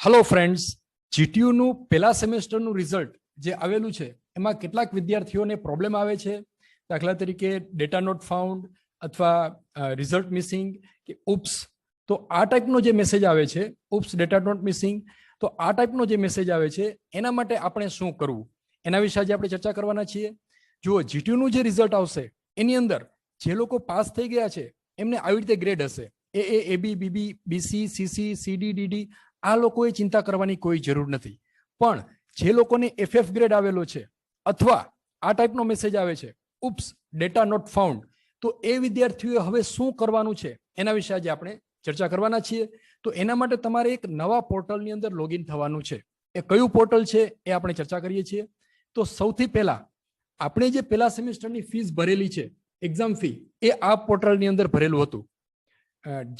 Hello friends, GTU નું પહેલા સેમેસ્ટરનું result જે આવેલું છે એમાં કેટલાક વિદ્યાર્થીઓને પ્રોબ્લેમ આવે છે. દાખલા તરીકે ડેટા નોટ ફાઉન્ડ અથવા રિઝલ્ટ મિસિંગ કે ઉપ્સ. તો આ ટાઈપનો જે મેસેજ આવે છે, ઉપ્સ ડેટા નોટ મિસિંગ, તો આ ટાઈપનો જે મેસેજ આવે છે એના માટે આપણે શું કરવું એના વિશે આજે આપણે ચર્ચા કરવાના છીએ. જુઓ, જીટીયુ નું જે રિઝલ્ટ આવશે એની અંદર જે લોકો પાસ થઈ ગયા છે એમને આવી રીતે ગ્રેડ હશે, એબી, બીબી, બીસી, સીસી, સીડી, ડીડી. આ લોકોએ ચિંતા કરવાની કોઈ જરૂર નથી. પણ જે લોકોને એફએફ ગ્રેડ આવેલો છે અથવા આ ટાઈપનો મેસેજ આવે છે ઉપ્સ ડેટા નોટ ફાઉન્ડ, તો એ વિદ્યાર્થીઓએ હવે શું કરવાનું છે એના વિશે આજે આપણે ચર્ચા કરવાના છીએ. તો એના માટે તમારે એક નવા પોર્ટલની અંદર લોગિન થવાનું છે. એ કયું પોર્ટલ છે એ આપણે ચર્ચા કરીએ છીએ. તો સૌથી પહેલા આપણે જે પહેલા સેમેસ્ટરની ફીસ ભરેલી છે, એક્ઝામ ફી, એ આ પોર્ટલની અંદર ભરેલું હતું,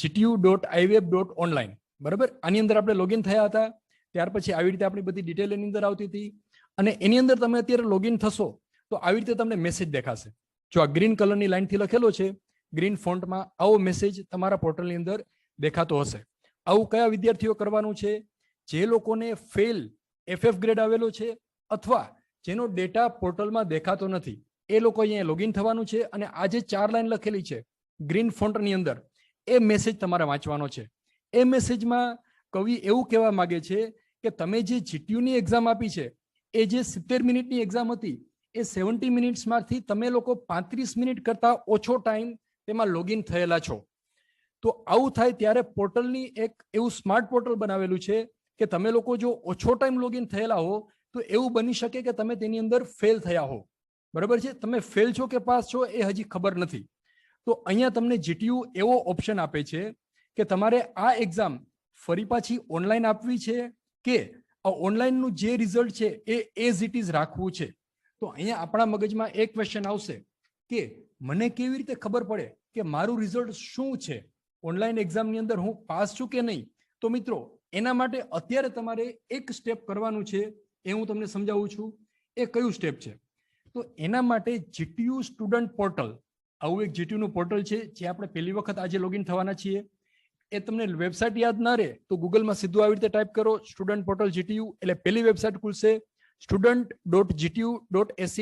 gtu.iweb.online. બરાબર, આની અંદર આપણે લોગિન થયા હતા. ત્યાર પછી આવી રીતે આપણી બધી ડિટેલ એની અંદર આવતી હતી અને એની અંદર તમે અત્યારે લોગિન થશો તો આવી રીતે તમને મેસેજ દેખાશે. જો આ ગ્રીન કલરની લાઈનથી લખેલો છે, ગ્રીન ફોન્ટમાં, આવો મેસેજ તમારા પોર્ટલની અંદર દેખાતો હશે. આવું કયા વિદ્યાર્થીઓ કરવાનું છે? જે લોકોને ફેલ એફએફ ગ્રેડ આવેલો છે અથવા જેનો ડેટા પોર્ટલમાં દેખાતો નથી, એ લોકો અહીંયા લોગિન થવાનું છે અને આ જે 4 લાઈન લખેલી છે ગ્રીન ફોન્ટની અંદર, એ મેસેજ તમારે વાંચવાનો છે. એ મેસેજમાં કવિ એવું કહેવા માંગે છે કે તમે જે જીટીયુની એક્ઝામ આપી છે, એ જે 70 મિનિટની એક્ઝામ હતી, એ 70 મિનિટ્સમાંથી તમે લોકો 35 મિનિટ કરતા ઓછો ટાઈમ તેમાં લોગિન થયેલા છો. તો આવું થાય ત્યારે પોર્ટલની એક એવું સ્માર્ટ પોર્ટલ બનાવેલું છે કે તમે લોકો જો ઓછો ટાઈમ લોગિન થયેલા હો તો એવું બની શકે કે તમે તેની અંદર ફેલ થયા હો. બરાબર છે, તમે ફેલ છો કે પાસ છો એ હજી ખબર નથી. તો અહીંયા તમને જીટીયુ એવો ઓપ્શન આપે છે કે તમારે આ એક્ઝામ ફરી પાછી ઓનલાઈન આપવી છે કે ઓનલાઈનનું જે રિઝલ્ટ છે એ એઝ ઇટ ઇઝ રાખવું છે. તો અહીંયા આપણા મગજમાં એક ક્વેશ્ચન આવશે કે મને કેવી રીતે ખબર પડે કે મારું રિઝલ્ટ શું છે, ઓનલાઈન એક્ઝામની અંદર હું પાસ છું કે નહીં? તો મિત્રો, એના માટે અત્યારે તમારે એક સ્ટેપ કરવાનું છે, એ હું તમને સમજાવું છું. એ કયું સ્ટેપ છે? તો એના માટે જીટીયુ સ્ટુડન્ટ પોર્ટલ, આવું એક જીટીયુનું પોર્ટલ છે જે આપણે પહેલી વખત આજે લોગિન થવાના છીએ. એ તમને વેબસાઇટ યાદ ના રહે તો ગૂગલમાં સીધું આવી રીતે ટાઈપ કરો સ્ટુડન્ટ પોર્ટલ જીટીયુ, એટલે પહેલી વેબસાઇટ ખુલશે student.gtu.ac.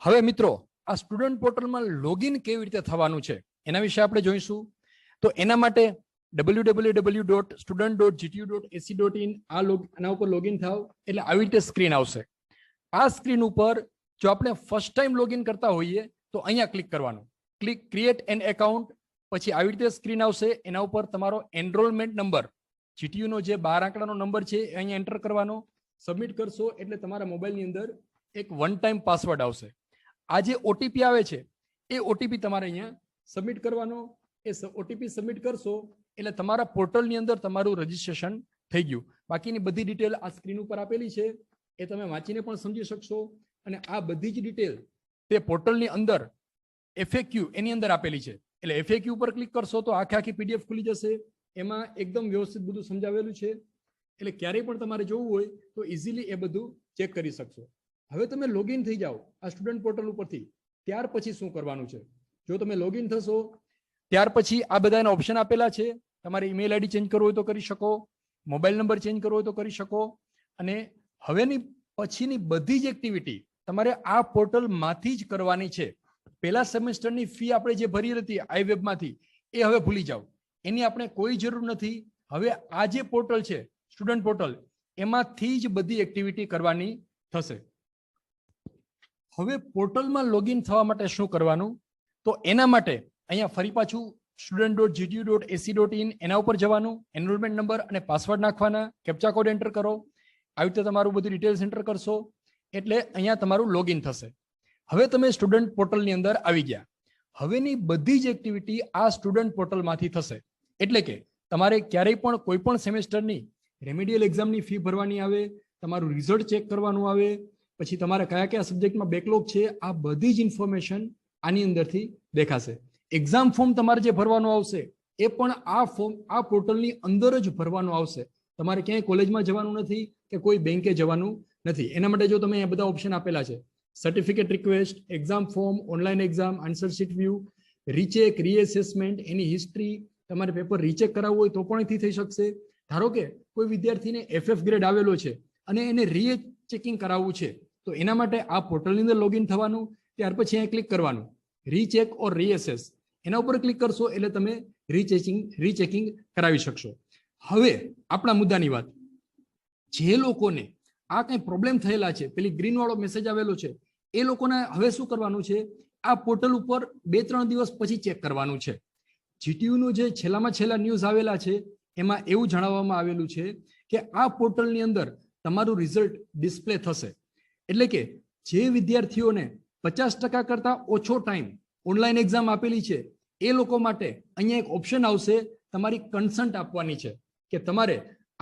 હવે મિત્રો, આ સ્ટુડન્ટ પોર્ટલમાં લોગિન કેવી રીતે થવાનું છે એના વિશે આપણે જોઈશું. તો એના માટે www.student.gtu.ac.in આના ઉપર લોગિન થાવ એટલે આવી રીતે સ્ક્રીન આવશે. આ સ્ક્રીન ઉપર જો આપણે ફર્સ્ટ ટાઈમ લોગિન કરતા હોઈએ તો અહીંયા ક્લિક કરવાનું, ક્લિક ક્રિએટ એન એકાઉન્ટ. પછી આવી રીતે સ્ક્રીન આવશે, એના ઉપર તમારો એનરોલમેન્ટ નંબર, જીટીયુનો જે 12 આંકડાનો નંબર છે એ અહીંયા એન્ટર કરવાનો. સબમિટ કરશો એટલે તમારા મોબાઈલની અંદર એક વન ટાઈમ પાસવર્ડ આવશે. આ જે ઓટીપી આવે છે એ ઓટીપી તમારે અહીંયા સબમિટ કરવાનો. એ ઓટીપી સબમિટ કરશો એટલે તમારા પોર્ટલની અંદર તમારું રજીસ્ટ્રેશન થઈ ગયું. બાકીની બધી ડિટેલ આ સ્ક્રીન ઉપર આપેલી છે, એ તમે વાંચીને પણ સમજી શકશો. અને આ બધી જ ડિટેલ તે પોર્ટલની અંદર એફએક્યુ એની અંદર આપેલી છે. એટલે એફએક્યુ ઉપર ક્લિક કરશો તો આખી પીડીએફ ખુલી જશે. એમાં એકદમ વ્યવસ્થિત બધું સમજાવેલું છે, એટલે ક્યારેય પણ તમારે જોવું હોય તો ઇઝીલી એ બધું ચેક કરી શકશો. હવે તમે લોગિન થઈ જાઓ આ સ્ટુડન્ટ પોર્ટલ ઉપરથી, ત્યાર પછી શું કરવાનું છે? જો તમે લોગિન થશો ત્યાર પછી આ બધાના ઓપ્શન આપેલા છે. તમારે ઈમેલ આઈડી ચેન્જ કરવો હોય તો કરી શકો, મોબાઈલ નંબર ચેન્જ કરવો હોય તો કરી શકો. અને હવેની પછીની બધી જ એક્ટિવિટી તમારે આ પોર્ટલમાંથી જ કરવાની છે. પહેલા સેમેસ્ટરની ફી આપણે જે ભરી હતી આઈવેબમાંથી, એ હવે ભૂલી જાઓ, એની આપણે કોઈ જરૂર નથી. હવે આ જે પોર્ટલ છે સ્ટુડન્ટ પોર્ટલ, એમાંથી જ બધી એક્ટિવિટી કરવાની થશે. હવે પોર્ટલમાં લોગિન થવા માટે શું કરવાનું? તો એના માટે અહીંયા ફરી પાછું student.gtu.ac.in એના ઉપર જવાનું, એનરોલમેન્ટ નંબર અને પાસવર્ડ નાખવાના, કેપ્ચા કોડ એન્ટર કરો. આવી રીતે તમારું બધું ડિટેલ્સ એન્ટર કરશો એટલે અહીંયા તમારું લોગિન થશે. હવે તમે સ્ટુડન્ટ પોર્ટલની અંદર આવી ગયા. હવેની બધી જ એક્ટિવિટી આ સ્ટુડન્ટ પોર્ટલમાંથી થશે. એટલે કે તમારે ક્યારેય પણ કોઈ પણ સેમેસ્ટરની રેમેડિયલ એક્ઝામની ફી ભરવાની આવે, તમારું રિઝલ્ટ ચેક કરવાનું આવે, પછી તમારે કયા કયા સબ્જેક્ટમાં બેકલોગ છે, આ બધી જ ઇન્ફોર્મેશન આની અંદરથી દેખાશે. એક્ઝામ ફોર્મ તમારે જે ભરવાનું આવશે એ પણ આ ફોર્મ આ પોર્ટલની અંદર જ ભરવાનું આવશે. તમારે ક્યાંય કોલેજમાં જવાનું નથી કે કોઈ બેંકે જવાનું નથી. એના માટે જો તમે બધા ઓપ્શન આપેલા છે, certificate request, exam form, online exam, answer sheet view, recheck, reassessment, any history, તમારે પેપર રીચેક કરાવવું હોય તો પણ એથી થઈ શકશે. ધારો કે કોઈ વિદ્યાર્થીને FF ગ્રેડ આવેલો છે અને એને રીચેકિંગ કરાવવું છે, તો એના માટે આ પોર્ટલની અંદર લોગિન થવાનું, ત્યાર પછી અહીંયા ક્લિક કરવાનું રીચેક ઓર રીએસેસ, એના ઉપર ક્લિક કરશો એટલે તમે રીચેકિંગ કરાવી શકશો. હવે આપણા મુદ્દાની વાત, જે લોકોને આ કઈ પ્રોબ્લેમ થયેલા છે, પેલી ગ્રીન વાળો મેસેજ આવેલો છે, એ લોકોને હવે શું કરવાનું છે, આ પોર્ટલ ઉપર 2-3 દિવસ પછી ચેક કરવાનું છે. GTU નું જે છેલ્લામાં છેલ્લા ન્યૂઝ આવેલા છે એમાં એવું જણાવવામાં આવેલું છે કે આ પોર્ટલની અંદર તમારું રિઝલ્ટ ડિસ્પ્લે થશે. એટલે કે જે વિદ્યાર્થીઓને 50% કરતા ઓછો ટાઈમ ઓનલાઈન એક્ઝામ આપેલી છે એ લોકો માટે અહીંયા એક ઓપ્શન આવશે, તમારી કન્સન્ટ આપવાની છે કે તમારે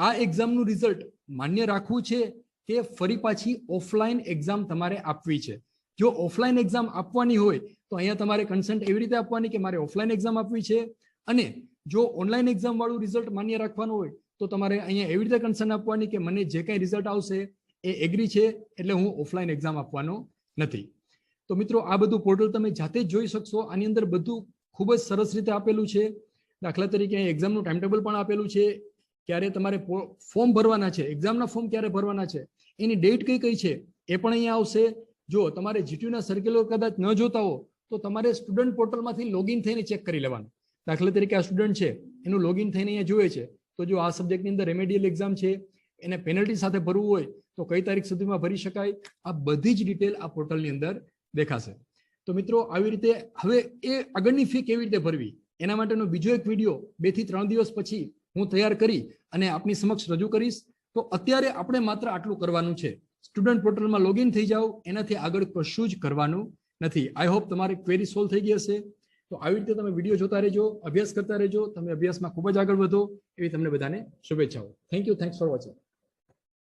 આ એક્ઝામનું રિઝલ્ટ માન્ય રાખવું છે કે ફરી પાછી ઓફલાઈન એક્ઝામ તમારે આપવી છે. જો ઓફલાઈન એક્ઝામ આપવાની હોય તો અહીંયા તમારે કન્સન્ટ એવી રીતે આપવાની કે મારે ઓફલાઈન એક્ઝામ આપવી છે, અને જો ઓનલાઈન એક્ઝામ વાળું રિઝલ્ટ માન્ય રાખવાનું હોય તો તમારે અહીંયા એવી રીતે કન્સર્ન આપવાની કે મને જે કંઈ રિઝલ્ટ આવશે એ એગ્રી છે, એટલે હું ઓફલાઈન એક્ઝામ આપવાનો નથી. તો મિત્રો આ બધું પોર્ટલ તમે જાતે જ જોઈ શકશો. આની અંદર બધું ખૂબ જ સરસ રીતે આપેલું છે. દાખલા તરીકે એક્ઝામનું ટાઈમ ટેબલ પણ આપેલું છે, ક્યારે તમારે ફોર્મ ભરવાના છે, એક્ઝામના ફોર્મ ક્યારે ભરવાના છે, એની ડેટ કઈ કઈ છે એ પણ અહીંયા આવશે. જો તમારે GTUના સર્ક્યુલર કદાચ ન જોતા હો તો તમારે સ્ટુડન્ટ પોર્ટલમાંથી લોગિન થઈને ચેક કરી લેવાનું. દાખલા તરીકે આ સ્ટુડન્ટ છે એનું લોગિન થઈને અહીંયા જોવે છે, તો જો આ સબ્જેક્ટની અંદર રેમેડિયલ એક્ઝામ છે, એને પેનલ્ટી સાથે ભરવું હોય તો કઈ તારીખ સુધીમાં ભરી શકાય, આ બધી જ ડિટેલ આ પોર્ટલની અંદર દેખાશે. તો મિત્રો આવી રીતે હવે એ આગળની ફી કેવી રીતે ભરવી એના માટેનો બીજો એક વિડીયો 2 થી 3 દિવસ પછી હું તૈયાર કરી અને આપની સમક્ષ રજૂ કરીશ. તો અત્યારે આપણે માત્ર આટલું કરવાનું છે, સ્ટુડન્ટ પોર્ટલમાં લોગિન થઈ જાઓ, એનાથી આગળ કશું જ કરવાનું નથી. આઈ હોપ તમારી ક્વેરી સોલ્વ થઈ ગઈ હશે. તો આવી રીતે તમે વિડીયો જોતા રહેજો, અભ્યાસ કરતા રહેજો, તમે અભ્યાસમાં ખૂબ જ આગળ વધો એવી તમને બધાને શુભેચ્છાઓ. Thank you, thanks for watching.